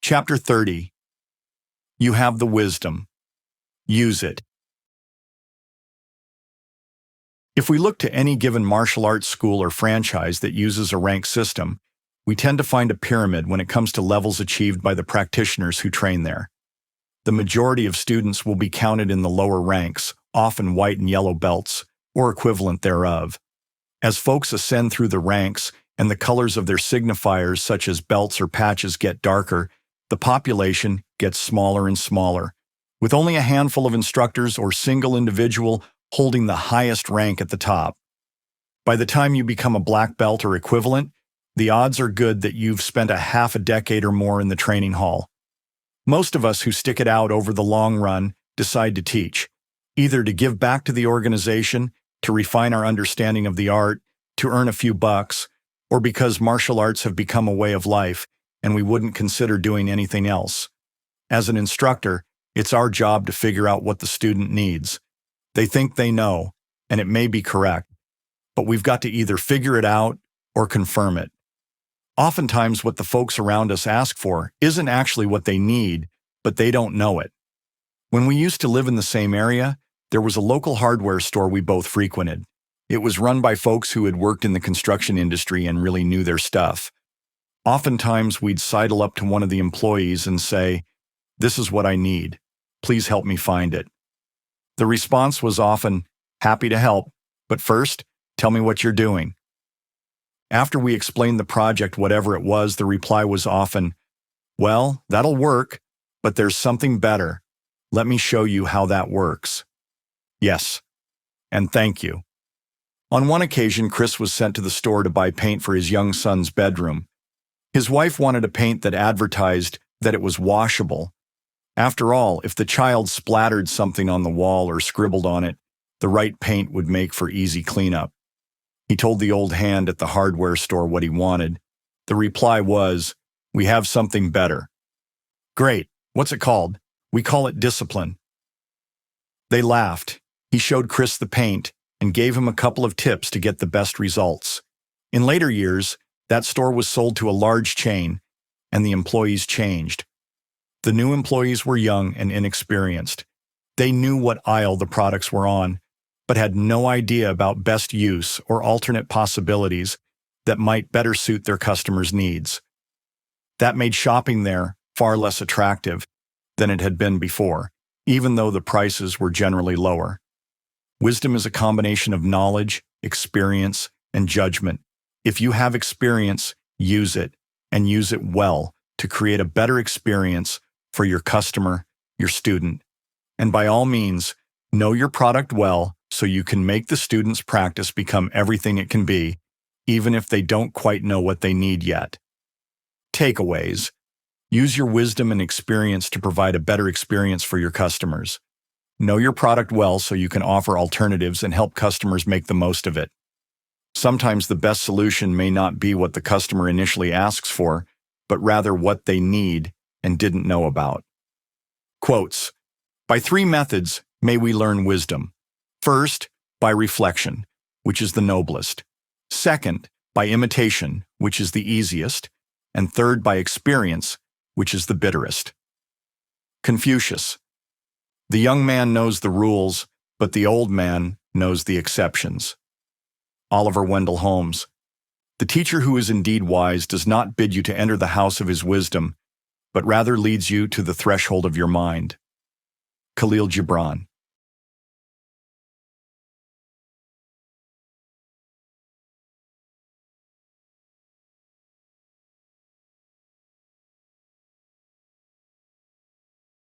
Chapter 30. You have the wisdom. Use it. If we look to any given martial arts school or franchise that uses a rank system, we tend to find a pyramid when it comes to levels achieved by the practitioners who train there. The majority of students will be counted in the lower ranks, often white and yellow belts, or equivalent thereof. As folks ascend through the ranks and the colors of their signifiers such as belts or patches get darker, the population gets smaller and smaller, with only a handful of instructors or single individual holding the highest rank at the top. By the time you become a black belt or equivalent, the odds are good that you've spent a half a decade or more in the training hall. Most of us who stick it out over the long run decide to teach, either to give back to the organization, to refine our understanding of the art, to earn a few bucks, or because martial arts have become a way of life and we wouldn't consider doing anything else. As an instructor, it's our job to figure out what the student needs. They think they know, and it may be correct, but we've got to either figure it out or confirm it. Oftentimes, what the folks around us ask for isn't actually what they need, but they don't know it. When we used to live in the same area, there was a local hardware store we both frequented. It was run by folks who had worked in the construction industry and really knew their stuff. Oftentimes, we'd sidle up to one of the employees and say, "This is what I need. Please help me find it." The response was often, "Happy to help, but first, tell me what you're doing." After we explained the project, whatever it was, the reply was often, "Well, that'll work, but there's something better. Let me show you how that works." Yes, and thank you. On one occasion, Kris was sent to the store to buy paint for his young son's bedroom. His wife wanted a paint that advertised that it was washable. After all, if the child splattered something on the wall or scribbled on it, the right paint would make for easy cleanup. He told the old hand at the hardware store what he wanted. The reply was, "We have something better." "Great. What's it called?" "We call it discipline." They laughed. He showed Kris the paint and gave him a couple of tips to get the best results. In later years, that store was sold to a large chain, and the employees changed. The new employees were young and inexperienced. They knew what aisle the products were on, but had no idea about best use or alternate possibilities that might better suit their customers' needs. That made shopping there far less attractive than it had been before, even though the prices were generally lower. Wisdom is a combination of knowledge, experience, and judgment. If you have experience, use it, and use it well to create a better experience for your customer, your student. And by all means, know your product well so you can make the student's practice become everything it can be, even if they don't quite know what they need yet. Takeaways. Use your wisdom and experience to provide a better experience for your customers. Know your product well so you can offer alternatives and help customers make the most of it. Sometimes the best solution may not be what the customer initially asks for, but rather what they need and didn't know about. Quotes. By 3 methods may we learn wisdom. First, by reflection, which is the noblest. Second, by imitation, which is the easiest. And third, by experience, which is the bitterest. Confucius. The young man knows the rules, but the old man knows the exceptions. Oliver Wendell Holmes. The teacher who is indeed wise does not bid you to enter the house of his wisdom, but rather leads you to the threshold of your mind. Khalil Gibran.